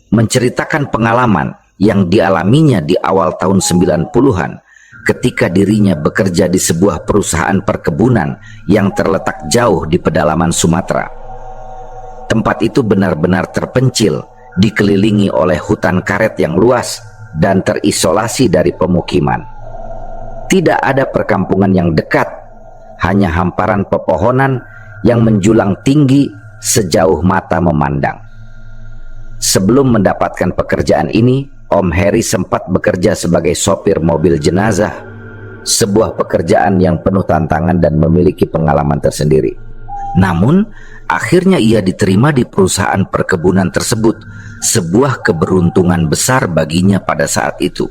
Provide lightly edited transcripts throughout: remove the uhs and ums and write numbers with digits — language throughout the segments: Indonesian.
menceritakan pengalaman yang dialaminya di awal tahun 90-an ketika dirinya bekerja di sebuah perusahaan perkebunan yang terletak jauh di pedalaman Sumatera. Tempat itu benar-benar terpencil, dikelilingi oleh hutan karet yang luas dan terisolasi dari pemukiman. Tidak ada perkampungan yang dekat, hanya hamparan pepohonan yang menjulang tinggi sejauh mata memandang. Sebelum mendapatkan pekerjaan ini, Om Heri sempat bekerja sebagai sopir mobil jenazah, sebuah pekerjaan yang penuh tantangan dan memiliki pengalaman tersendiri. Namun, akhirnya ia diterima di perusahaan perkebunan tersebut, sebuah keberuntungan besar baginya pada saat itu.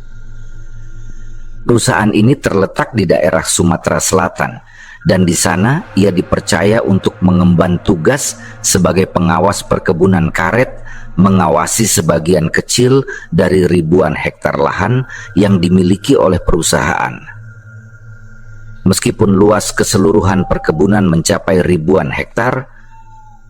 Perusahaan ini terletak di daerah Sumatera Selatan, dan di sana ia dipercaya untuk mengemban tugas sebagai pengawas perkebunan karet, mengawasi sebagian kecil dari ribuan hektar lahan yang dimiliki oleh perusahaan. Meskipun luas keseluruhan perkebunan mencapai ribuan hektar,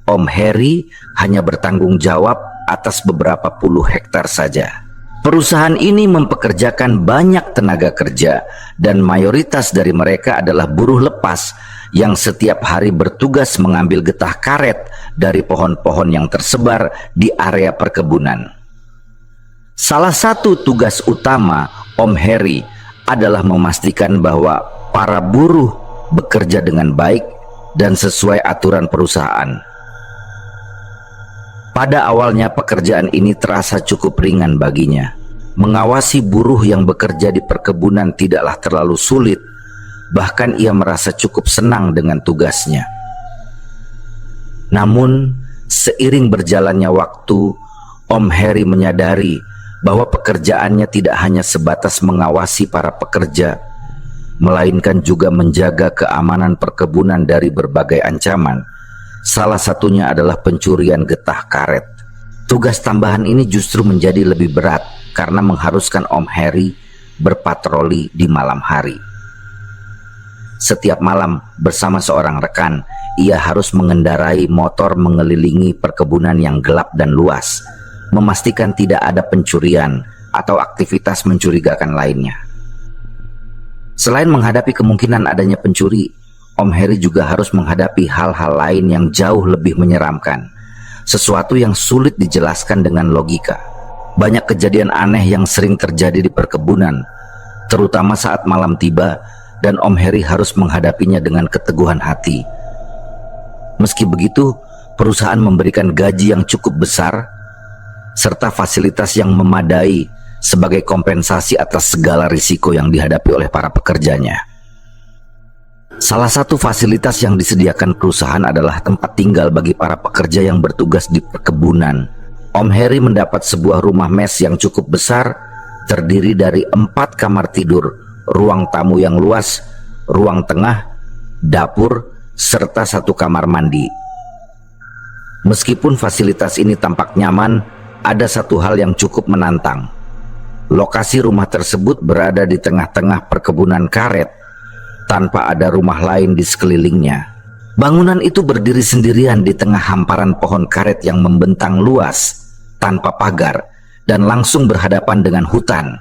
Om Heri hanya bertanggung jawab atas beberapa puluh hektar saja. Perusahaan ini mempekerjakan banyak tenaga kerja dan mayoritas dari mereka adalah buruh lepas yang setiap hari bertugas mengambil getah karet dari pohon-pohon yang tersebar di area perkebunan. Salah satu tugas utama Om Heri adalah memastikan bahwa para buruh bekerja dengan baik dan sesuai aturan perusahaan. Pada awalnya pekerjaan ini terasa cukup ringan baginya. Mengawasi buruh yang bekerja di perkebunan tidaklah terlalu sulit, bahkan ia merasa cukup senang dengan tugasnya. Namun, seiring berjalannya waktu, Om Heri menyadari bahwa pekerjaannya tidak hanya sebatas mengawasi para pekerja, melainkan juga menjaga keamanan perkebunan dari berbagai ancaman. Salah satunya adalah pencurian getah karet. Tugas tambahan ini justru menjadi lebih berat karena mengharuskan Om Heri berpatroli di malam hari. Setiap malam bersama seorang rekan, ia harus mengendarai motor mengelilingi perkebunan yang gelap dan luas, memastikan tidak ada pencurian atau aktivitas mencurigakan lainnya. Selain menghadapi kemungkinan adanya pencuri, Om Heri juga harus menghadapi hal-hal lain yang jauh lebih menyeramkan, sesuatu yang sulit dijelaskan dengan logika. Banyak kejadian aneh yang sering terjadi di perkebunan, terutama saat malam tiba, dan Om Heri harus menghadapinya dengan keteguhan hati. Meski begitu, perusahaan memberikan gaji yang cukup besar, serta fasilitas yang memadai sebagai kompensasi atas segala risiko yang dihadapi oleh para pekerjanya. Salah satu fasilitas yang disediakan perusahaan adalah tempat tinggal bagi para pekerja yang bertugas di perkebunan. Om Heri mendapat sebuah rumah mes yang cukup besar, terdiri dari 4 kamar tidur, ruang tamu yang luas, ruang tengah, dapur, serta 1 kamar mandi. Meskipun fasilitas ini tampak nyaman, ada satu hal yang cukup menantang. Lokasi rumah tersebut berada di tengah-tengah perkebunan karet, tanpa ada rumah lain di sekelilingnya. Bangunan itu berdiri sendirian di tengah hamparan pohon karet yang membentang luas, tanpa pagar, dan langsung berhadapan dengan hutan.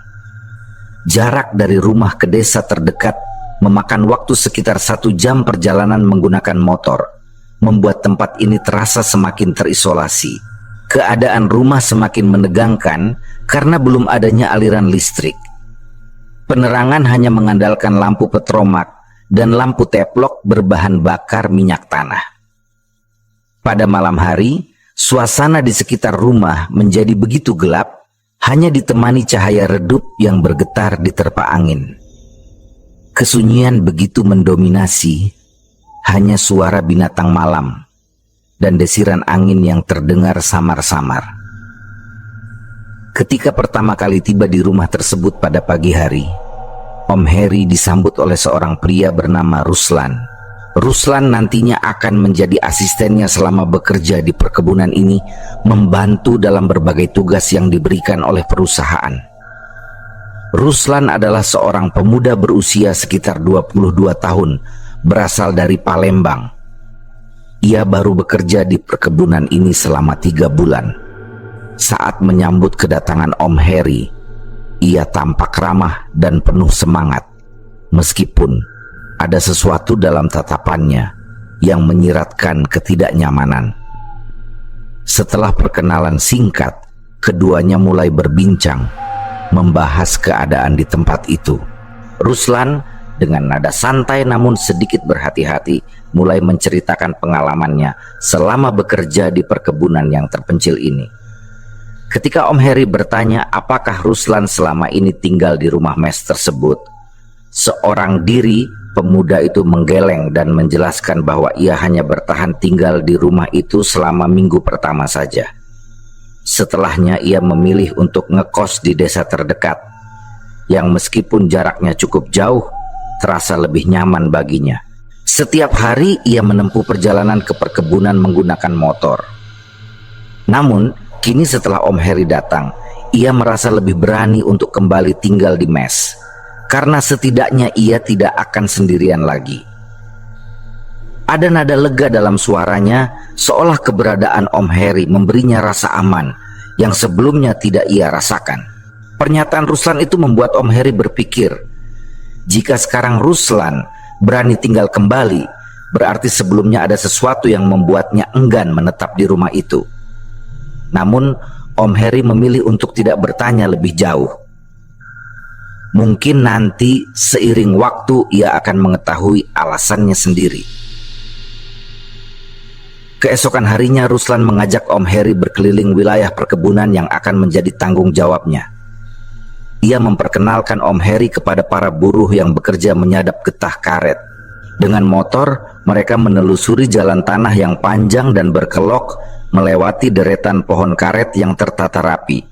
Jarak dari rumah ke desa terdekat memakan waktu sekitar 1 jam perjalanan menggunakan motor, membuat tempat ini terasa semakin terisolasi. Keadaan rumah semakin menegangkan karena belum adanya aliran listrik. Penerangan hanya mengandalkan lampu petromak dan lampu teplok berbahan bakar minyak tanah. Pada malam hari, suasana di sekitar rumah menjadi begitu gelap, hanya ditemani cahaya redup yang bergetar di terpa angin. Kesunyian begitu mendominasi, hanya suara binatang malam dan desiran angin yang terdengar samar-samar. Ketika pertama kali tiba di rumah tersebut pada pagi hari, Om Heri disambut oleh seorang pria bernama Ruslan. Ruslan nantinya akan menjadi asistennya selama bekerja di perkebunan ini, membantu dalam berbagai tugas yang diberikan oleh perusahaan. Ruslan adalah seorang pemuda berusia sekitar 22 tahun, berasal dari Palembang. Ia baru bekerja di perkebunan ini selama 3 bulan. Saat menyambut kedatangan Om Heri, ia tampak ramah dan penuh semangat, meskipun ada sesuatu dalam tatapannya yang menyiratkan ketidaknyamanan. Setelah perkenalan singkat, keduanya mulai berbincang, membahas keadaan di tempat itu. Ruslan dengan nada santai namun sedikit berhati-hati mulai menceritakan pengalamannya selama bekerja di perkebunan yang terpencil ini. Ketika Om Heri bertanya apakah Ruslan selama ini tinggal di rumah mes tersebut, seorang diri pemuda itu menggeleng dan menjelaskan bahwa ia hanya bertahan tinggal di rumah itu selama minggu pertama saja. Setelahnya ia memilih untuk ngekos di desa terdekat, yang meskipun jaraknya cukup jauh, terasa lebih nyaman baginya. Setiap hari ia menempuh perjalanan ke perkebunan menggunakan motor. Namun, kini setelah Om Heri datang, ia merasa lebih berani untuk kembali tinggal di mes, karena setidaknya ia tidak akan sendirian lagi. Ada nada lega dalam suaranya, seolah keberadaan Om Heri memberinya rasa aman yang sebelumnya tidak ia rasakan. Pernyataan Ruslan itu membuat Om Heri berpikir, jika sekarang Ruslan berani tinggal kembali, berarti sebelumnya ada sesuatu yang membuatnya enggan menetap di rumah itu. Namun Om Heri memilih untuk tidak bertanya lebih jauh. Mungkin nanti seiring waktu ia akan mengetahui alasannya sendiri. Keesokan harinya Ruslan mengajak Om Heri berkeliling wilayah perkebunan yang akan menjadi tanggung jawabnya. Ia memperkenalkan Om Heri kepada para buruh yang bekerja menyadap getah karet. Dengan motor, mereka menelusuri jalan tanah yang panjang dan berkelok, melewati deretan pohon karet yang tertata rapi.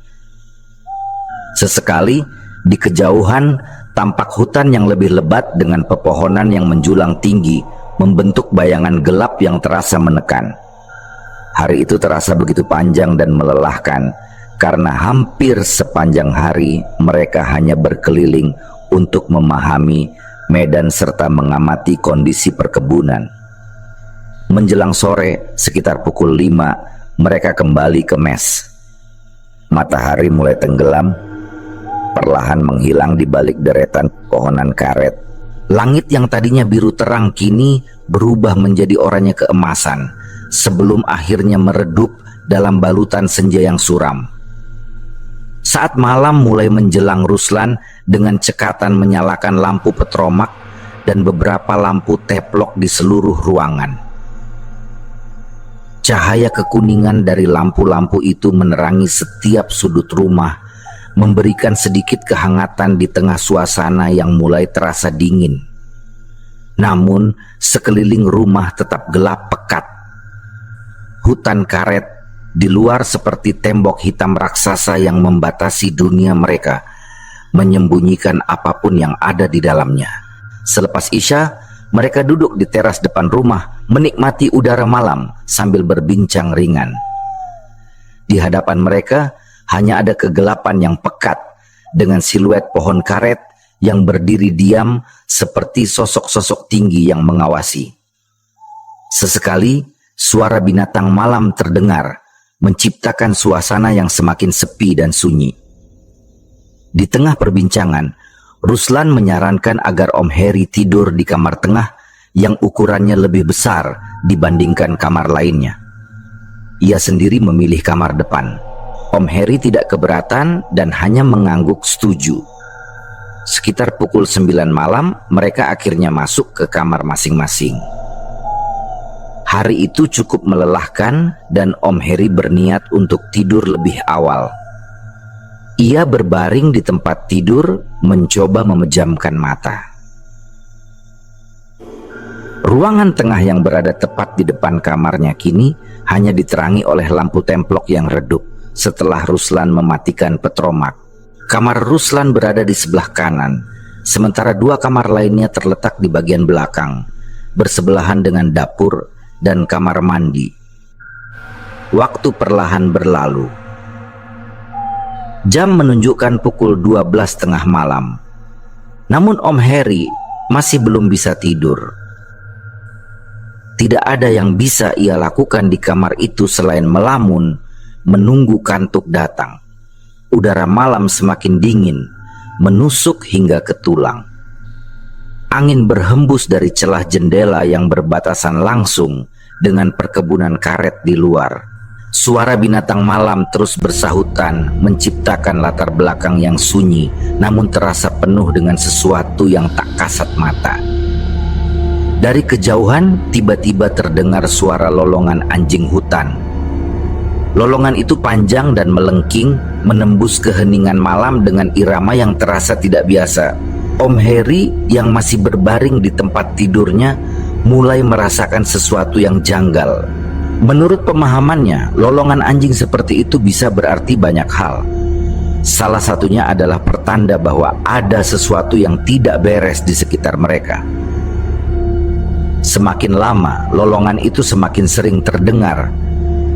Sesekali, di kejauhan, tampak hutan yang lebih lebat dengan pepohonan yang menjulang tinggi, membentuk bayangan gelap yang terasa menekan. Hari itu terasa begitu panjang dan melelahkan, karena hampir sepanjang hari mereka hanya berkeliling untuk memahami medan serta mengamati kondisi perkebunan. Menjelang sore, sekitar pukul 5, mereka kembali ke mes. Matahari mulai tenggelam, perlahan menghilang di balik deretan pohonan karet. Langit yang tadinya biru terang kini berubah menjadi oranye keemasan, sebelum akhirnya meredup dalam balutan senja yang suram. Saat malam mulai menjelang, Ruslan dengan cekatan menyalakan lampu petromak dan beberapa lampu teplok di seluruh ruangan. Cahaya kekuningan dari lampu-lampu itu menerangi setiap sudut rumah, memberikan sedikit kehangatan di tengah suasana yang mulai terasa dingin. Namun, sekeliling rumah tetap gelap pekat. Hutan karet di luar seperti tembok hitam raksasa yang membatasi dunia mereka, menyembunyikan apapun yang ada di dalamnya. Selepas Isya, mereka duduk di teras depan rumah, menikmati udara malam sambil berbincang ringan. Di hadapan mereka hanya ada kegelapan yang pekat dengan siluet pohon karet yang berdiri diam seperti sosok-sosok tinggi yang mengawasi. Sesekali suara binatang malam terdengar, menciptakan suasana yang semakin sepi dan sunyi. Di tengah perbincangan, Ruslan menyarankan agar Om Heri tidur di kamar tengah yang ukurannya lebih besar dibandingkan kamar lainnya. Ia sendiri memilih kamar depan. Om Heri tidak keberatan dan hanya mengangguk setuju. Sekitar pukul 9 malam, mereka akhirnya masuk ke kamar masing-masing. Hari itu cukup melelahkan dan Om Heri berniat untuk tidur lebih awal. Ia berbaring di tempat tidur, mencoba memejamkan mata. Ruangan tengah yang berada tepat di depan kamarnya kini hanya diterangi oleh lampu templok yang redup setelah Ruslan mematikan petromak. Kamar Ruslan berada di sebelah kanan, sementara dua kamar lainnya terletak di bagian belakang, bersebelahan dengan dapur dan kamar mandi. Waktu perlahan berlalu. Jam menunjukkan pukul 12.30 malam. Namun Om Heri masih belum bisa tidur. Tidak ada yang bisa ia lakukan di kamar itu selain melamun menunggu kantuk datang. Udara malam semakin dingin, menusuk hingga ke tulang. Angin berhembus dari celah jendela yang berbatasan langsung dengan perkebunan karet di luar. Suara binatang malam terus bersahutan, menciptakan latar belakang yang sunyi, namun terasa penuh dengan sesuatu yang tak kasat mata. Dari kejauhan, tiba-tiba terdengar suara lolongan anjing hutan. Lolongan itu panjang dan melengking, menembus keheningan malam dengan irama yang terasa tidak biasa. Om Heri yang masih berbaring di tempat tidurnya mulai merasakan sesuatu yang janggal. Menurut pemahamannya, lolongan anjing seperti itu bisa berarti banyak hal. Salah satunya adalah pertanda bahwa ada sesuatu yang tidak beres di sekitar mereka. Semakin lama, lolongan itu semakin sering terdengar,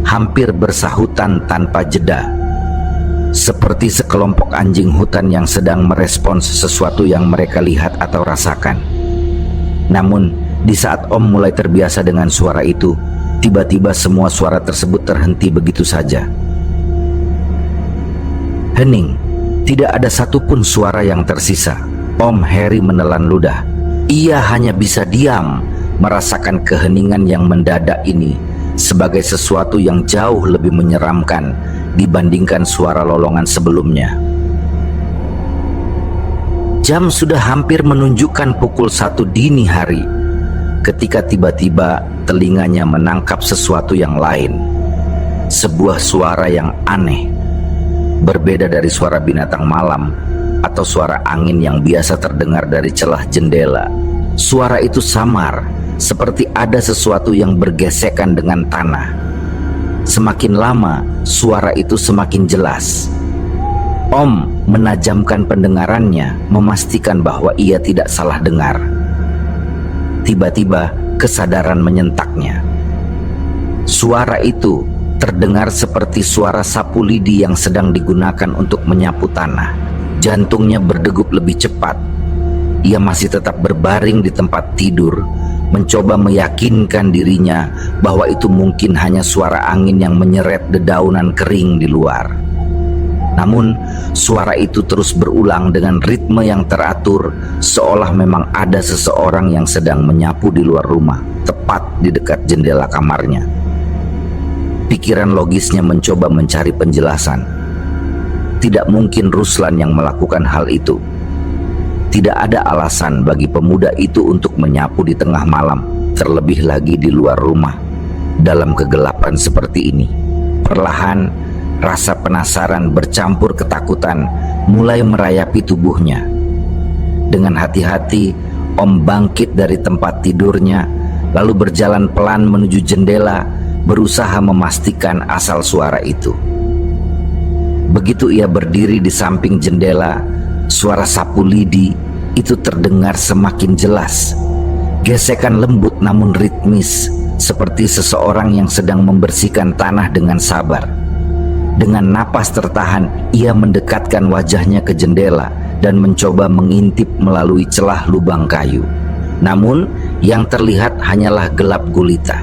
hampir bersahutan tanpa jeda. Seperti sekelompok anjing hutan yang sedang merespons sesuatu yang mereka lihat atau rasakan. Namun, di saat Om mulai terbiasa dengan suara itu, tiba-tiba semua suara tersebut terhenti begitu saja. Hening, tidak ada satupun suara yang tersisa. Om Heri menelan ludah. Ia hanya bisa diam, merasakan keheningan yang mendadak ini sebagai sesuatu yang jauh lebih menyeramkan dibandingkan suara lolongan sebelumnya. Jam sudah hampir menunjukkan pukul 1 dini hari ketika tiba-tiba telinganya menangkap sesuatu yang lain. Sebuah suara yang aneh, berbeda dari suara binatang malam atau suara angin yang biasa terdengar dari celah jendela. Suara itu samar, seperti ada sesuatu yang bergesekan dengan tanah. Semakin lama, suara itu semakin jelas. Om menajamkan pendengarannya, memastikan bahwa ia tidak salah dengar. Tiba-tiba kesadaran menyentaknya. Suara itu terdengar seperti suara sapu lidi yang sedang digunakan untuk menyapu tanah. Jantungnya berdegup lebih cepat. Ia masih tetap berbaring di tempat tidur, mencoba meyakinkan dirinya bahwa itu mungkin hanya suara angin yang menyeret dedaunan kering di luar. Namun, suara itu terus berulang dengan ritme yang teratur, seolah memang ada seseorang yang sedang menyapu di luar rumah, tepat di dekat jendela kamarnya. Pikiran logisnya mencoba mencari penjelasan. Tidak mungkin Ruslan yang melakukan hal itu. Tidak ada alasan bagi pemuda itu untuk menyapu di tengah malam, terlebih lagi di luar rumah, dalam kegelapan seperti ini. Perlahan, rasa penasaran bercampur ketakutan mulai merayapi tubuhnya. Dengan hati-hati, Om bangkit dari tempat tidurnya, lalu berjalan pelan menuju jendela, berusaha memastikan asal suara itu. Begitu ia berdiri di samping jendela, suara sapu lidi itu terdengar semakin jelas. Gesekan lembut namun ritmis, seperti seseorang yang sedang membersihkan tanah dengan sabar. Dengan napas tertahan, ia mendekatkan wajahnya ke jendela dan mencoba mengintip melalui celah lubang kayu. Namun, yang terlihat hanyalah gelap gulita.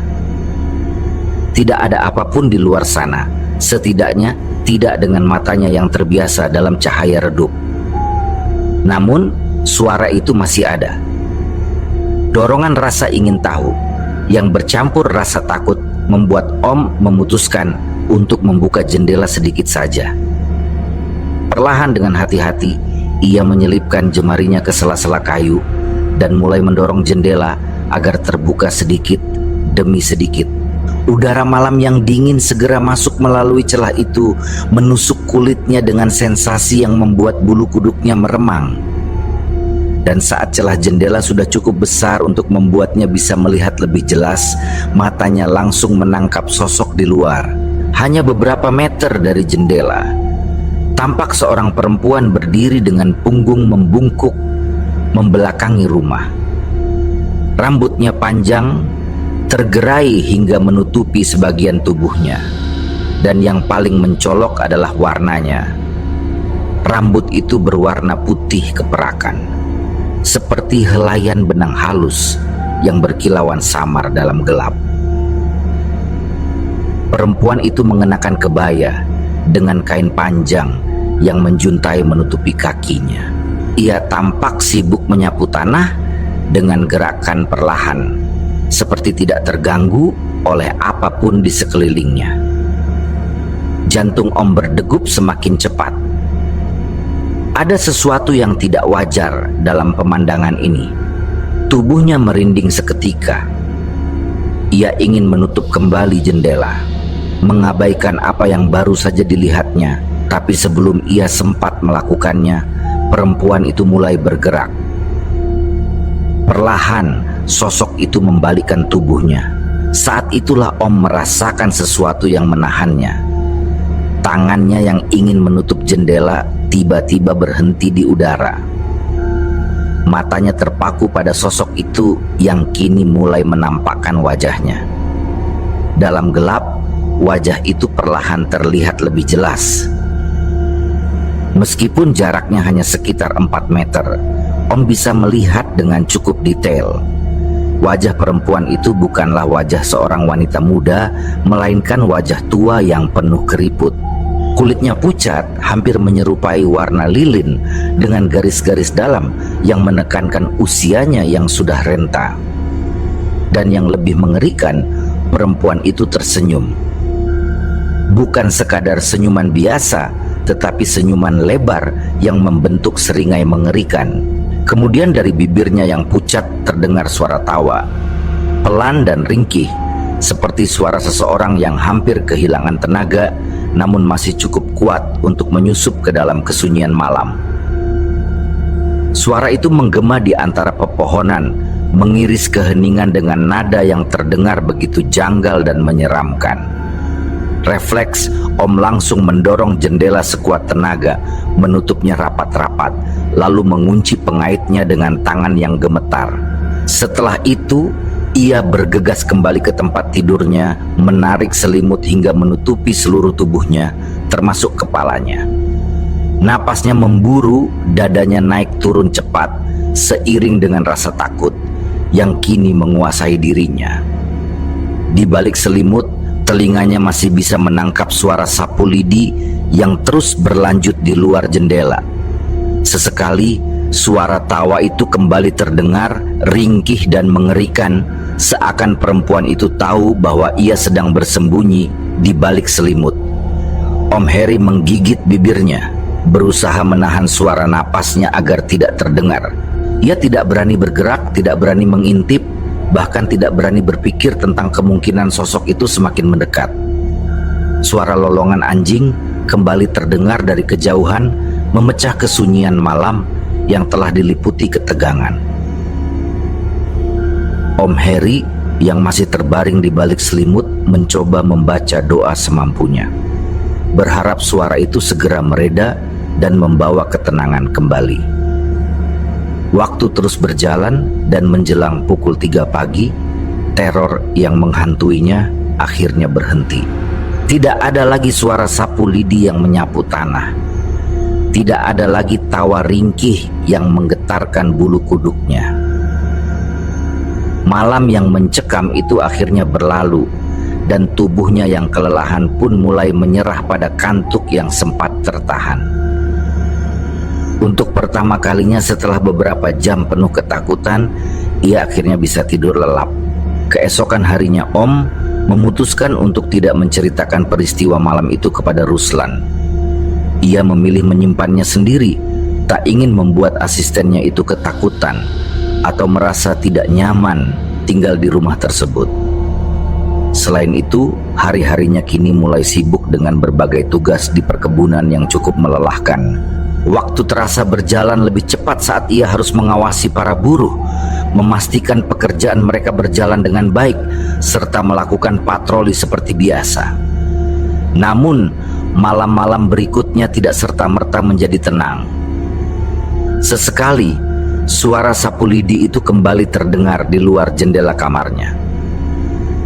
Tidak ada apapun di luar sana, setidaknya tidak dengan matanya yang terbiasa dalam cahaya redup. Namun, suara itu masih ada. Dorongan rasa ingin tahu yang bercampur rasa takut membuat Om memutuskan untuk membuka jendela sedikit saja. Perlahan dengan hati-hati, ia menyelipkan jemarinya ke sela-sela kayu dan mulai mendorong jendela agar terbuka sedikit demi sedikit. Udara malam yang dingin segera masuk melalui celah itu, menusuk kulitnya dengan sensasi yang membuat bulu kuduknya meremang. Dan saat celah jendela sudah cukup besar untuk membuatnya bisa melihat lebih jelas, matanya langsung menangkap sosok di luar. Hanya beberapa meter dari jendela, tampak seorang perempuan berdiri dengan punggung membungkuk, membelakangi rumah. Rambutnya panjang, tergerai hingga menutupi sebagian tubuhnya. Dan yang paling mencolok adalah warnanya. Rambut itu berwarna putih keperakan, seperti helaian benang halus yang berkilauan samar dalam gelap. Perempuan itu mengenakan kebaya dengan kain panjang yang menjuntai menutupi kakinya. Ia tampak sibuk menyapu tanah dengan gerakan perlahan, seperti tidak terganggu oleh apapun di sekelilingnya. Jantung Om berdegup semakin cepat. Ada sesuatu yang tidak wajar dalam pemandangan ini. Tubuhnya merinding seketika. Ia ingin menutup kembali jendela, mengabaikan apa yang baru saja dilihatnya. Tapi sebelum ia sempat melakukannya, perempuan itu mulai bergerak. Perlahan, sosok itu membalikkan tubuhnya. Saat itulah Om merasakan sesuatu yang menahannya. Tangannya yang ingin menutup jendela tiba-tiba berhenti di udara. Matanya terpaku pada sosok itu yang kini mulai menampakkan wajahnya. Dalam gelap, wajah itu perlahan terlihat lebih jelas. Meskipun jaraknya hanya sekitar 4 meter, Om bisa melihat dengan cukup detail. Wajah perempuan itu bukanlah wajah seorang wanita muda, melainkan wajah tua yang penuh keriput. Kulitnya pucat, hampir menyerupai warna lilin dengan garis-garis dalam yang menekankan usianya yang sudah renta. Dan yang lebih mengerikan, perempuan itu tersenyum. Bukan sekadar senyuman biasa, tetapi senyuman lebar yang membentuk seringai mengerikan. Kemudian dari bibirnya yang pucat terdengar suara tawa, pelan dan ringkih, seperti suara seseorang yang hampir kehilangan tenaga, namun masih cukup kuat untuk menyusup ke dalam kesunyian malam. Suara itu menggema di antara pepohonan, mengiris keheningan dengan nada yang terdengar begitu janggal dan menyeramkan. Refleks, Om langsung mendorong jendela sekuat tenaga, menutupnya rapat-rapat, lalu mengunci pengaitnya dengan tangan yang gemetar. Setelah itu, ia bergegas kembali ke tempat tidurnya, menarik selimut hingga menutupi seluruh tubuhnya, termasuk kepalanya. Napasnya memburu, dadanya naik turun cepat, seiring dengan rasa takut yang kini menguasai dirinya. Di balik selimut, telinganya masih bisa menangkap suara sapu lidi yang terus berlanjut di luar jendela. Sesekali, suara tawa itu kembali terdengar, ringkih dan mengerikan, seakan perempuan itu tahu bahwa ia sedang bersembunyi di balik selimut. Om Heri menggigit bibirnya, berusaha menahan suara napasnya agar tidak terdengar. Ia tidak berani bergerak, tidak berani mengintip, bahkan tidak berani berpikir tentang kemungkinan sosok itu semakin mendekat. Suara lolongan anjing kembali terdengar dari kejauhan, memecah kesunyian malam yang telah diliputi ketegangan. Om Heri yang masih terbaring di balik selimut mencoba membaca doa semampunya, berharap suara itu segera mereda dan membawa ketenangan kembali. Waktu terus berjalan dan menjelang pukul 3 pagi, teror yang menghantuinya akhirnya berhenti. Tidak ada lagi suara sapu lidi yang menyapu tanah. Tidak ada lagi tawa ringkih yang menggetarkan bulu kuduknya. Malam yang mencekam itu akhirnya berlalu, dan tubuhnya yang kelelahan pun mulai menyerah pada kantuk yang sempat tertahan. Untuk pertama kalinya setelah beberapa jam penuh ketakutan, ia akhirnya bisa tidur lelap. Keesokan harinya Om memutuskan untuk tidak menceritakan peristiwa malam itu kepada Ruslan. Ia memilih menyimpannya sendiri, tak ingin membuat asistennya itu ketakutan atau merasa tidak nyaman tinggal di rumah tersebut. Selain itu, hari-harinya kini mulai sibuk dengan berbagai tugas di perkebunan yang cukup melelahkan. Waktu terasa berjalan lebih cepat saat ia harus mengawasi para buruh, memastikan pekerjaan mereka berjalan dengan baik, serta melakukan patroli seperti biasa. Namun, malam-malam berikutnya tidak serta-merta menjadi tenang. Sesekali, suara sapu lidi itu kembali terdengar di luar jendela kamarnya.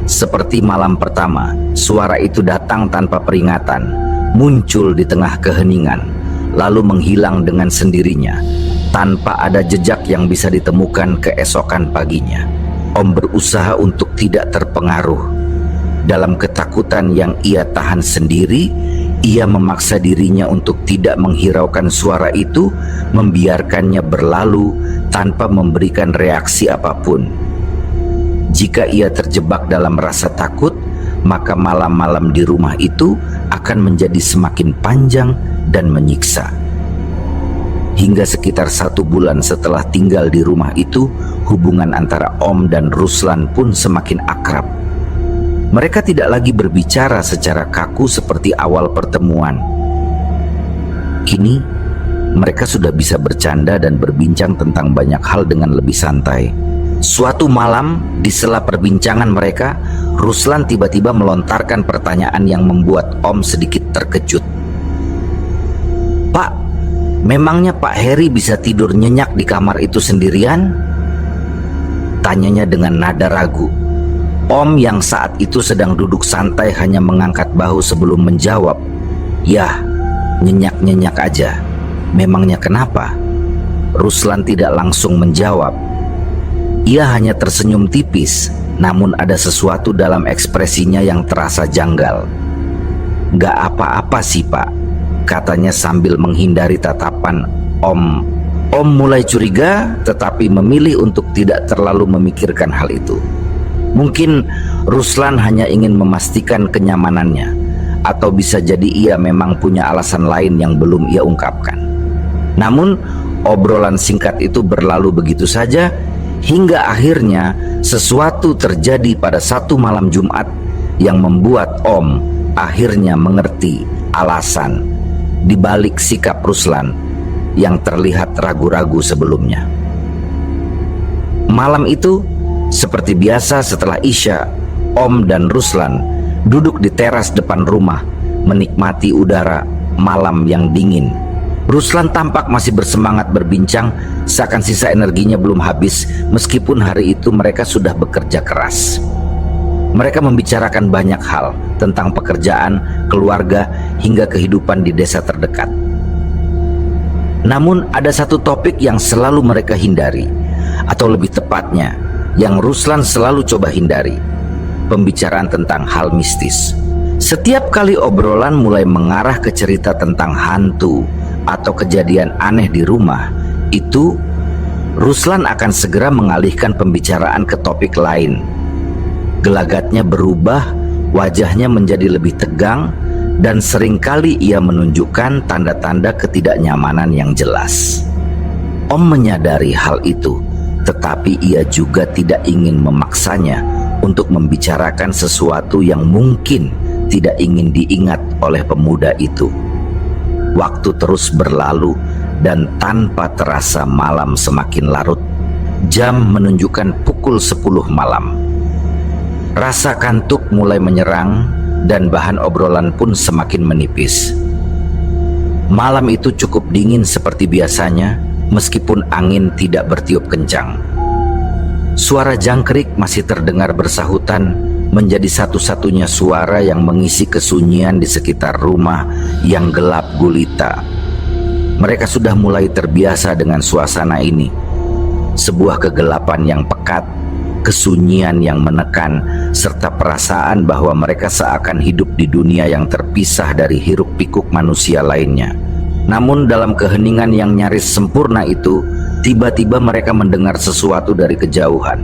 Seperti malam pertama, suara itu datang tanpa peringatan, muncul di tengah keheningan, lalu menghilang dengan sendirinya, tanpa ada jejak yang bisa ditemukan keesokan paginya. Om berusaha untuk tidak terpengaruh. Dalam ketakutan yang ia tahan sendiri, ia memaksa dirinya untuk tidak menghiraukan suara itu, membiarkannya berlalu tanpa memberikan reaksi apapun. Jika ia terjebak dalam rasa takut, maka malam-malam di rumah itu akan menjadi semakin panjang dan menyiksa. Hingga sekitar 1 bulan setelah tinggal di rumah itu, hubungan antara Om dan Ruslan pun semakin akrab. Mereka tidak lagi berbicara secara kaku seperti awal pertemuan. Kini, mereka sudah bisa bercanda dan berbincang tentang banyak hal dengan lebih santai. Suatu malam, di sela perbincangan mereka, Ruslan tiba-tiba melontarkan pertanyaan yang membuat Om sedikit terkejut. "Pak, memangnya Pak Heri bisa tidur nyenyak di kamar itu sendirian?" Tanyanya dengan nada ragu. Om yang saat itu sedang duduk santai hanya mengangkat bahu sebelum menjawab, "Ya, nyenyak-nyenyak aja. Memangnya kenapa?" Ruslan tidak langsung menjawab. Ia hanya tersenyum tipis, namun ada sesuatu dalam ekspresinya yang terasa janggal. "Gak apa-apa sih Pak," katanya sambil menghindari tatapan Om. Om mulai curiga, tetapi memilih untuk tidak terlalu memikirkan hal itu. Mungkin Ruslan hanya ingin memastikan kenyamanannya, atau bisa jadi ia memang punya alasan lain yang belum ia ungkapkan. Namun obrolan singkat itu berlalu begitu saja, hingga akhirnya sesuatu terjadi pada satu malam Jumat yang membuat Om akhirnya mengerti alasan di balik sikap Ruslan yang terlihat ragu-ragu sebelumnya. Malam itu, seperti biasa setelah Isya, Om dan Ruslan duduk di teras depan rumah menikmati udara malam yang dingin. Ruslan tampak masih bersemangat berbincang, seakan sisa energinya belum habis meskipun hari itu mereka sudah bekerja keras. Mereka membicarakan banyak hal tentang pekerjaan, keluarga, hingga kehidupan di desa terdekat. Namun ada satu topik yang selalu mereka hindari, atau lebih tepatnya yang Ruslan selalu coba hindari: pembicaraan tentang hal mistis. Setiap kali obrolan mulai mengarah ke cerita tentang hantu atau kejadian aneh di rumah itu, Ruslan akan segera mengalihkan pembicaraan ke topik lain. Gelagatnya berubah, wajahnya menjadi lebih tegang, dan seringkali ia menunjukkan tanda-tanda ketidaknyamanan yang jelas. Om menyadari hal itu, tetapi ia juga tidak ingin memaksanya untuk membicarakan sesuatu yang mungkin tidak ingin diingat oleh pemuda itu. Waktu terus berlalu dan tanpa terasa malam semakin larut. Jam menunjukkan pukul 10 malam. Rasa kantuk mulai menyerang dan bahan obrolan pun semakin menipis. Malam itu cukup dingin seperti biasanya, meskipun angin tidak bertiup kencang. Suara jangkrik masih terdengar bersahutan, menjadi satu-satunya suara yang mengisi kesunyian di sekitar rumah yang gelap gulita. Mereka sudah mulai terbiasa dengan suasana ini. Sebuah kegelapan yang pekat, kesunyian yang menekan, serta perasaan bahwa mereka seakan hidup di dunia yang terpisah dari hiruk-pikuk manusia lainnya. Namun dalam keheningan yang nyaris sempurna itu, tiba-tiba mereka mendengar sesuatu dari kejauhan.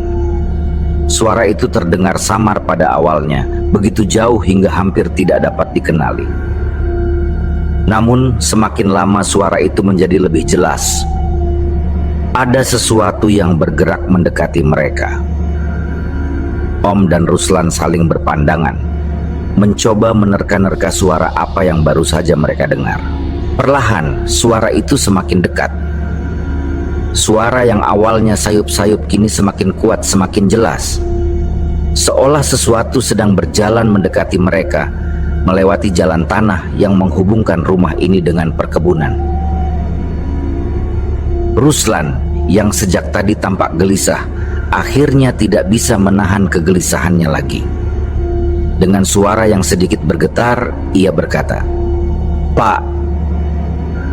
Suara itu terdengar samar pada awalnya, begitu jauh hingga hampir tidak dapat dikenali. Namun semakin lama suara itu menjadi lebih jelas. Ada sesuatu yang bergerak mendekati mereka. Om dan Ruslan saling berpandangan, mencoba menerka-nerka suara apa yang baru saja mereka dengar. Perlahan suara itu semakin dekat. Suara yang awalnya sayup-sayup kini semakin kuat, semakin jelas. Seolah sesuatu sedang berjalan mendekati mereka, melewati jalan tanah yang menghubungkan rumah ini dengan perkebunan. Ruslan yang sejak tadi tampak gelisah, akhirnya tidak bisa menahan kegelisahannya lagi. Dengan suara yang sedikit bergetar, ia berkata, "Pak,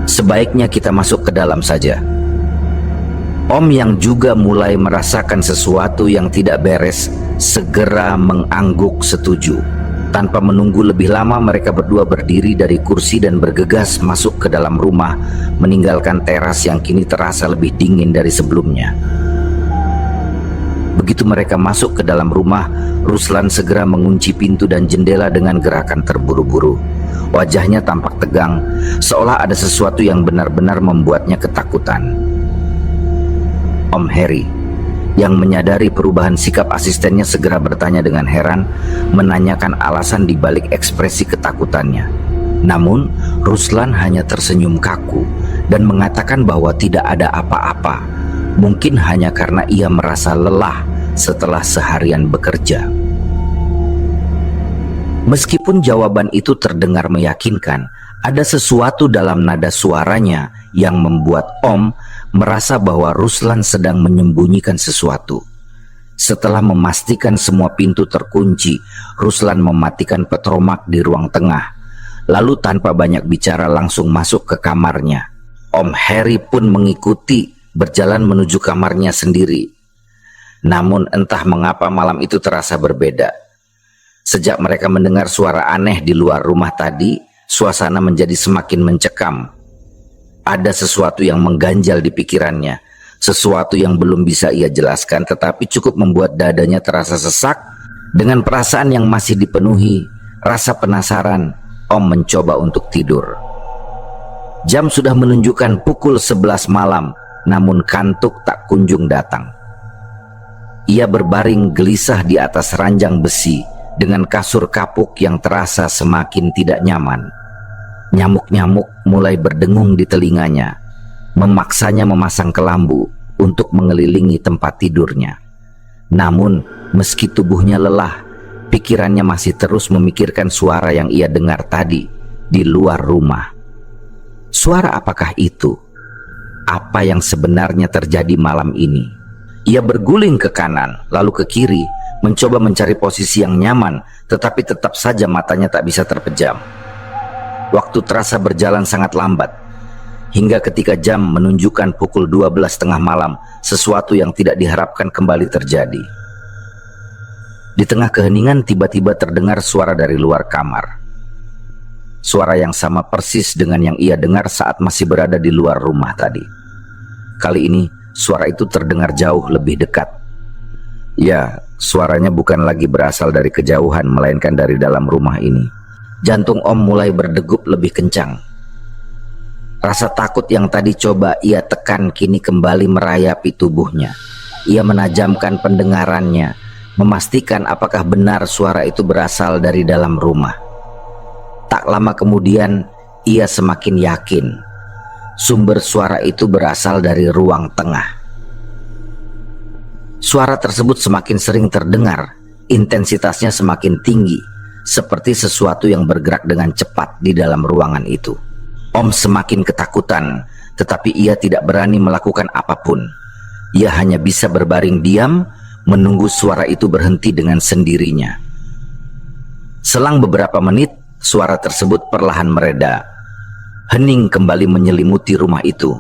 sebaiknya kita masuk ke dalam saja." Om yang juga mulai merasakan sesuatu yang tidak beres segera mengangguk setuju. Tanpa menunggu lebih lama, mereka berdua berdiri dari kursi dan bergegas masuk ke dalam rumah, meninggalkan teras yang kini terasa lebih dingin dari sebelumnya. Begitu mereka masuk ke dalam rumah, Ruslan segera mengunci pintu dan jendela dengan gerakan terburu-buru. Wajahnya tampak tegang, seolah ada sesuatu yang benar-benar membuatnya ketakutan. Om Harry, yang menyadari perubahan sikap asistennya, segera bertanya dengan heran, menanyakan alasan di balik ekspresi ketakutannya. Namun, Ruslan hanya tersenyum kaku dan mengatakan bahwa tidak ada apa-apa. Mungkin hanya karena ia merasa lelah setelah seharian bekerja. Meskipun jawaban itu terdengar meyakinkan, ada sesuatu dalam nada suaranya yang membuat Om merasa bahwa Ruslan sedang menyembunyikan sesuatu. Setelah memastikan semua pintu terkunci, Ruslan mematikan petromak di ruang tengah. Lalu tanpa banyak bicara langsung masuk ke kamarnya. Om Harry pun mengikuti, berjalan menuju kamarnya sendiri. Namun entah mengapa malam itu terasa berbeda. Sejak mereka mendengar suara aneh di luar rumah tadi, suasana menjadi semakin mencekam. Ada sesuatu yang mengganjal di pikirannya, sesuatu yang belum bisa ia jelaskan tetapi cukup membuat dadanya terasa sesak. Dengan perasaan yang masih dipenuhi rasa penasaran, Om mencoba untuk tidur. Jam sudah menunjukkan pukul 11 malam, namun kantuk tak kunjung datang. Ia berbaring gelisah di atas ranjang besi dengan kasur kapuk yang terasa semakin tidak nyaman. Nyamuk-nyamuk mulai berdengung di telinganya, memaksanya memasang kelambu untuk mengelilingi tempat tidurnya. Namun, meski tubuhnya lelah, pikirannya masih terus memikirkan suara yang ia dengar tadi di luar rumah. Suara apakah itu? Apa yang sebenarnya terjadi malam ini? Ia berguling ke kanan, lalu ke kiri, mencoba mencari posisi yang nyaman, tetapi tetap saja matanya tak bisa terpejam. Waktu terasa berjalan sangat lambat, hingga ketika jam menunjukkan pukul 12:30 malam, sesuatu yang tidak diharapkan kembali terjadi. Di tengah keheningan tiba-tiba terdengar suara dari luar kamar. Suara yang sama persis dengan yang ia dengar saat masih berada di luar rumah tadi. Kali ini suara itu terdengar jauh lebih dekat. Ya, suaranya bukan lagi berasal dari kejauhan, melainkan dari dalam rumah ini. Jantung Om mulai berdegup lebih kencang. Rasa takut yang tadi coba ia tekan kini kembali merayapi tubuhnya. Ia menajamkan pendengarannya, memastikan apakah benar suara itu berasal dari dalam rumah. Tak lama kemudian, ia semakin yakin sumber suara itu berasal dari ruang tengah. Suara tersebut semakin sering terdengar, intensitasnya semakin tinggi, seperti sesuatu yang bergerak dengan cepat di dalam ruangan itu. Om semakin ketakutan, tetapi ia tidak berani melakukan apapun. Ia hanya bisa berbaring diam, menunggu suara itu berhenti dengan sendirinya. Selang beberapa menit, suara tersebut perlahan mereda. Hening kembali menyelimuti rumah itu.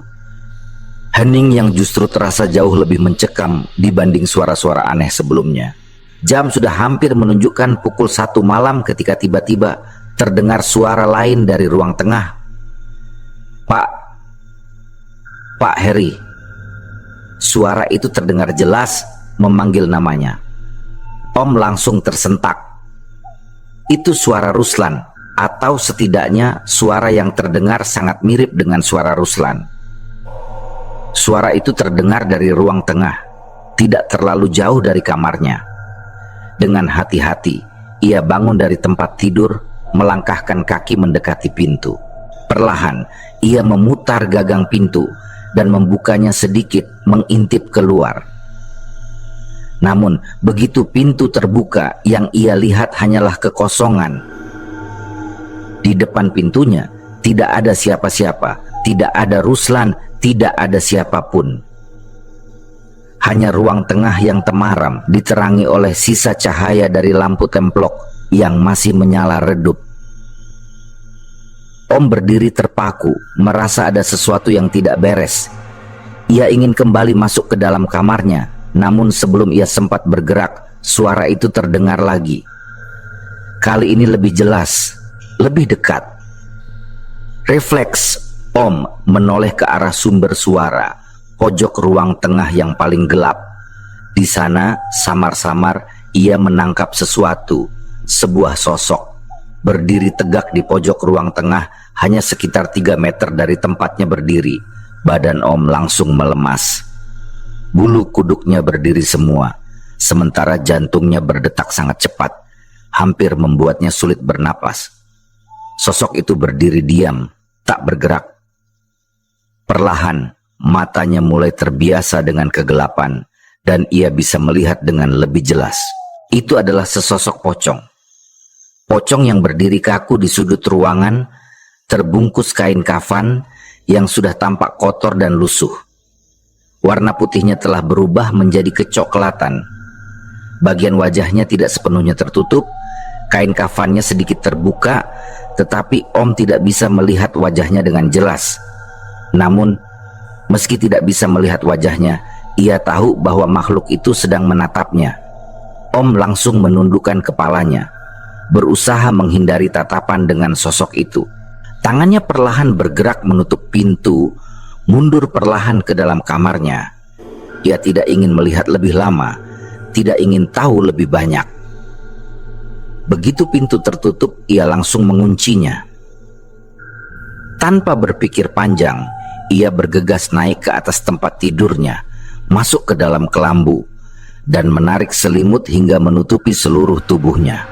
Hening yang justru terasa jauh lebih mencekam dibanding suara-suara aneh sebelumnya. Jam sudah hampir menunjukkan pukul 1 malam ketika tiba-tiba terdengar suara lain dari ruang tengah. Pak Harry. Suara itu terdengar jelas memanggil namanya. Om langsung tersentak. Itu suara Ruslan, atau setidaknya suara yang terdengar sangat mirip dengan suara Ruslan. Suara itu terdengar dari ruang tengah, tidak terlalu jauh dari kamarnya. Dengan hati-hati, ia bangun dari tempat tidur, melangkahkan kaki mendekati pintu. Perlahan, ia memutar gagang pintu dan membukanya sedikit, mengintip keluar. Namun, begitu pintu terbuka, yang ia lihat hanyalah kekosongan. Di depan pintunya, tidak ada siapa-siapa, tidak ada Ruslan, tidak ada siapapun. Hanya ruang tengah yang temaram diterangi oleh sisa cahaya dari lampu templok yang masih menyala redup. Om berdiri terpaku, merasa ada sesuatu yang tidak beres. Ia ingin kembali masuk ke dalam kamarnya, namun sebelum ia sempat bergerak, suara itu terdengar lagi. Kali ini lebih jelas, lebih dekat. Refleks, Om menoleh ke arah sumber suara, pojok ruang tengah yang paling gelap. Di sana, samar-samar ia menangkap sesuatu, sebuah sosok, berdiri tegak di pojok ruang tengah, hanya sekitar 3 meter dari tempatnya berdiri. Badan Om langsung melemas. Bulu kuduknya berdiri semua, sementara jantungnya berdetak sangat cepat, hampir membuatnya sulit bernapas. Sosok itu berdiri diam, tak bergerak. Perlahan, matanya mulai terbiasa dengan kegelapan, dan ia bisa melihat dengan lebih jelas. Itu adalah sesosok pocong. Pocong yang berdiri kaku di sudut ruangan, terbungkus kain kafan yang sudah tampak kotor dan lusuh. Warna putihnya telah berubah menjadi kecoklatan. Bagian wajahnya tidak sepenuhnya tertutup, kain kafannya sedikit terbuka, tetapi Om tidak bisa melihat wajahnya dengan jelas. Namun, meski tidak bisa melihat wajahnya, ia tahu bahwa makhluk itu sedang menatapnya. Om langsung menundukkan kepalanya, berusaha menghindari tatapan dengan sosok itu. Tangannya perlahan bergerak menutup pintu, mundur perlahan ke dalam kamarnya. Ia tidak ingin melihat lebih lama, tidak ingin tahu lebih banyak. Begitu pintu tertutup, ia langsung menguncinya. Tanpa berpikir panjang, ia bergegas naik ke atas tempat tidurnya, masuk ke dalam kelambu, dan menarik selimut hingga menutupi seluruh tubuhnya.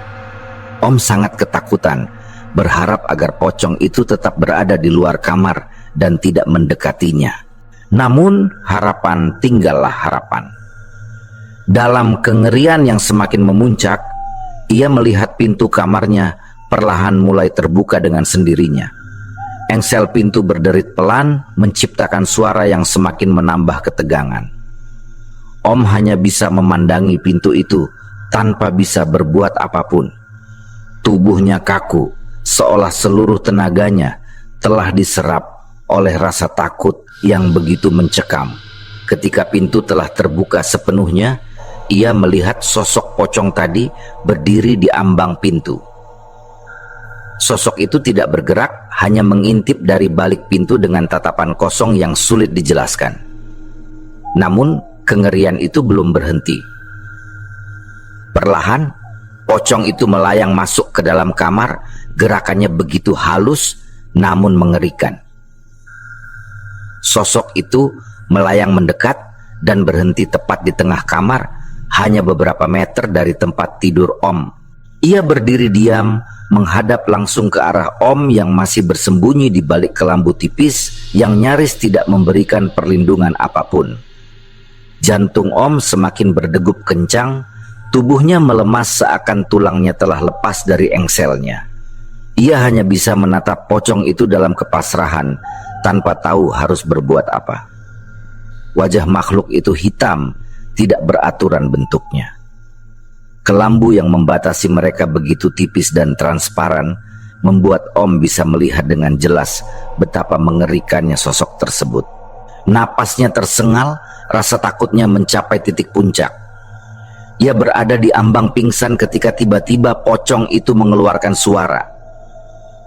Om sangat ketakutan, berharap agar pocong itu tetap berada di luar kamar dan tidak mendekatinya. Namun harapan tinggallah harapan. Dalam kengerian yang semakin memuncak, ia melihat pintu kamarnya perlahan mulai terbuka dengan sendirinya. Engsel pintu berderit pelan, menciptakan suara yang semakin menambah ketegangan. Om hanya bisa memandangi pintu itu tanpa bisa berbuat apapun. Tubuhnya kaku, seolah seluruh tenaganya telah diserap oleh rasa takut yang begitu mencekam. Ketika pintu telah terbuka sepenuhnya, ia melihat sosok pocong tadi berdiri di ambang pintu. Sosok itu tidak bergerak, hanya mengintip dari balik pintu dengan tatapan kosong yang sulit dijelaskan. Namun, kengerian itu belum berhenti. Perlahan, pocong itu melayang masuk ke dalam kamar. Gerakannya begitu halus namun mengerikan. Sosok itu melayang mendekat dan berhenti tepat di tengah kamar, hanya beberapa meter dari tempat tidur Om. Ia berdiri diam, menghadap langsung ke arah Om yang masih bersembunyi di balik kelambu tipis yang nyaris tidak memberikan perlindungan apapun. Jantung Om semakin berdegup kencang, tubuhnya melemas seakan tulangnya telah lepas dari engselnya. Ia hanya bisa menatap pocong itu dalam kepasrahan, tanpa tahu harus berbuat apa. Wajah makhluk itu hitam, tidak beraturan bentuknya. Kelambu yang membatasi mereka begitu tipis dan transparan, membuat Om bisa melihat dengan jelas betapa mengerikannya sosok tersebut. Napasnya tersengal, rasa takutnya mencapai titik puncak. Ia berada di ambang pingsan ketika tiba-tiba pocong itu mengeluarkan suara.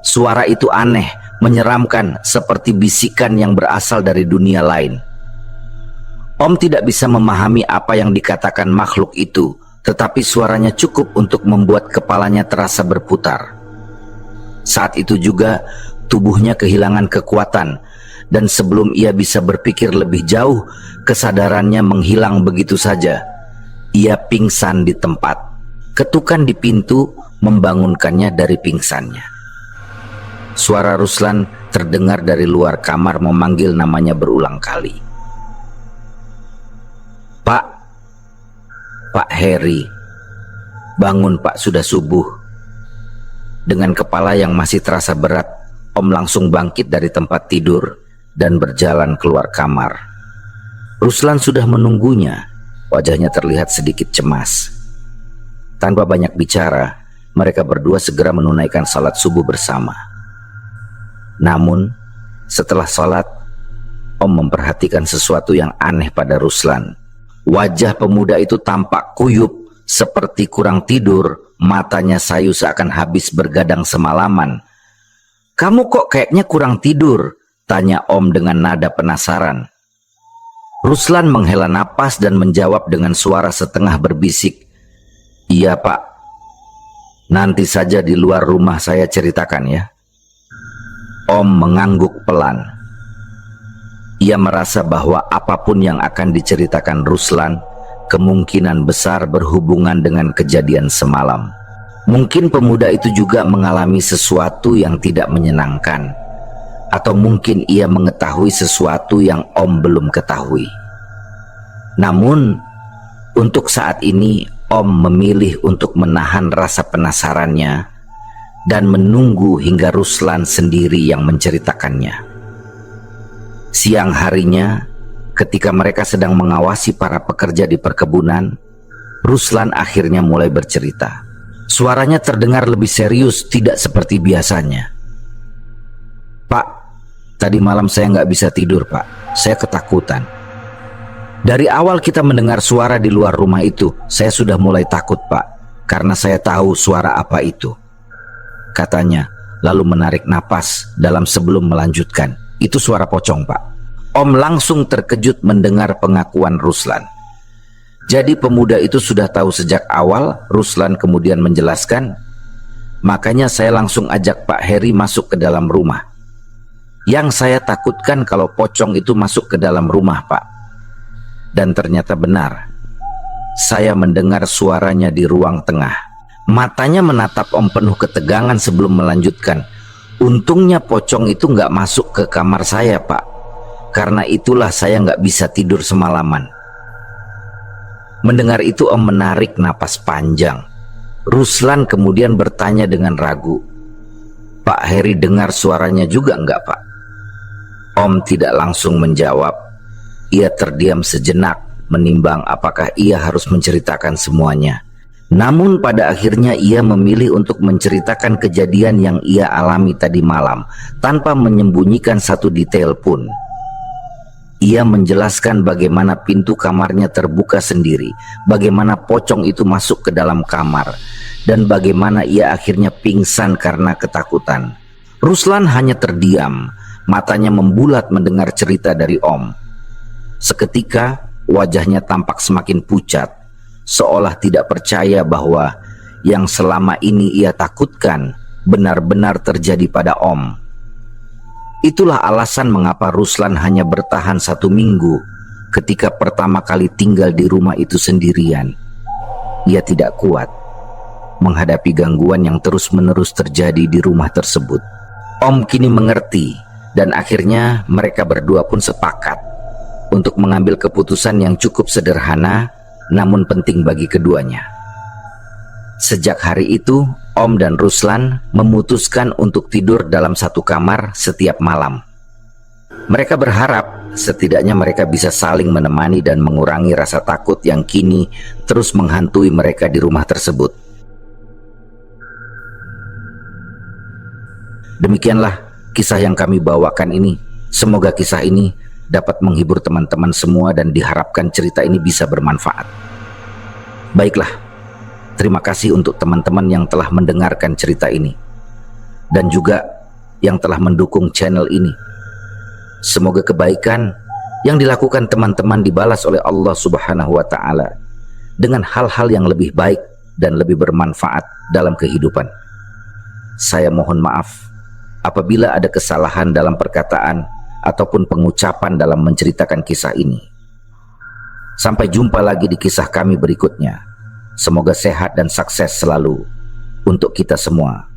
Suara itu aneh, menyeramkan, seperti bisikan yang berasal dari dunia lain. Om tidak bisa memahami apa yang dikatakan makhluk itu, tetapi suaranya cukup untuk membuat kepalanya terasa berputar. Saat itu juga tubuhnya kehilangan kekuatan, dan sebelum ia bisa berpikir lebih jauh, kesadarannya menghilang begitu saja. Ia pingsan di tempat. Ketukan di pintu membangunkannya dari pingsannya. Suara Ruslan terdengar dari luar kamar memanggil namanya berulang kali. Pak, Pak Heri, bangun Pak, sudah subuh. Dengan kepala yang masih terasa berat, Om langsung bangkit dari tempat tidur dan berjalan keluar kamar. Ruslan sudah menunggunya, wajahnya terlihat sedikit cemas. Tanpa banyak bicara, mereka berdua segera menunaikan salat subuh bersama. Namun, setelah sholat, Om memperhatikan sesuatu yang aneh pada Ruslan. Wajah pemuda itu tampak kuyup, seperti kurang tidur, matanya sayu seakan habis bergadang semalaman. "Kamu kok kayaknya kurang tidur?" tanya Om dengan nada penasaran. Ruslan menghela napas dan menjawab dengan suara setengah berbisik, "Iya Pak, nanti saja di luar rumah saya ceritakan ya." Om mengangguk pelan. Ia merasa bahwa apapun yang akan diceritakan Ruslan kemungkinan besar berhubungan dengan kejadian semalam. Mungkin pemuda itu juga mengalami sesuatu yang tidak menyenangkan, atau mungkin ia mengetahui sesuatu yang Om belum ketahui. Namun, untuk saat ini Om memilih untuk menahan rasa penasarannya dan menunggu hingga Ruslan sendiri yang menceritakannya. Siang harinya, ketika mereka sedang mengawasi para pekerja di perkebunan, Ruslan akhirnya mulai bercerita. Suaranya terdengar lebih serius, tidak seperti biasanya. "Pak, tadi malam saya nggak bisa tidur, Pak. Saya ketakutan. Dari awal kita mendengar suara di luar rumah itu, saya sudah mulai takut, Pak, karena saya tahu suara apa itu," katanya, lalu menarik napas dalam sebelum melanjutkan. "Itu suara pocong, Pak." Om langsung terkejut mendengar pengakuan Ruslan. Jadi pemuda itu sudah tahu sejak awal. Ruslan kemudian menjelaskan, "Makanya saya langsung ajak Pak Heri masuk ke dalam rumah. Yang saya takutkan kalau pocong itu masuk ke dalam rumah, Pak." Dan ternyata benar. Saya mendengar suaranya di ruang tengah. Matanya menatap Om penuh ketegangan sebelum melanjutkan, "Untungnya pocong itu nggak masuk ke kamar saya, Pak. Karena itulah saya nggak bisa tidur semalaman." Mendengar itu Om menarik napas panjang. Ruslan kemudian bertanya dengan ragu, "Pak Heri dengar suaranya juga nggak, Pak?" Om tidak langsung menjawab. Ia terdiam sejenak menimbang apakah ia harus menceritakan semuanya. Namun pada akhirnya ia memilih untuk menceritakan kejadian yang ia alami tadi malam tanpa menyembunyikan satu detail pun. Ia menjelaskan bagaimana pintu kamarnya terbuka sendiri, bagaimana pocong itu masuk ke dalam kamar, dan bagaimana ia akhirnya pingsan karena ketakutan. Ruslan hanya terdiam, matanya membulat mendengar cerita dari Om. Seketika wajahnya tampak semakin pucat, seolah tidak percaya bahwa yang selama ini ia takutkan benar-benar terjadi pada Om. Itulah alasan mengapa Ruslan hanya bertahan 1 minggu ketika pertama kali tinggal di rumah itu sendirian. Ia tidak kuat menghadapi gangguan yang terus-menerus terjadi di rumah tersebut. Om kini mengerti, dan akhirnya mereka berdua pun sepakat untuk mengambil keputusan yang cukup sederhana namun penting bagi keduanya. Sejak hari itu, Om dan Ruslan memutuskan untuk tidur dalam satu kamar setiap malam. Mereka berharap setidaknya mereka bisa saling menemani dan mengurangi rasa takut yang kini terus menghantui mereka di rumah tersebut. Demikianlah kisah yang kami bawakan ini. Semoga kisah ini dapat menghibur teman-teman semua dan diharapkan cerita ini bisa bermanfaat. Baiklah, terima kasih untuk teman-teman yang telah mendengarkan cerita ini dan juga yang telah mendukung channel ini. Semoga kebaikan yang dilakukan teman-teman dibalas oleh Allah Subhanahu wa Ta'ala dengan hal-hal yang lebih baik dan lebih bermanfaat dalam kehidupan. Saya mohon maaf apabila ada kesalahan dalam perkataan ataupun pengucapan dalam menceritakan kisah ini. Sampai jumpa lagi di kisah kami berikutnya. Semoga sehat dan sukses selalu untuk kita semua.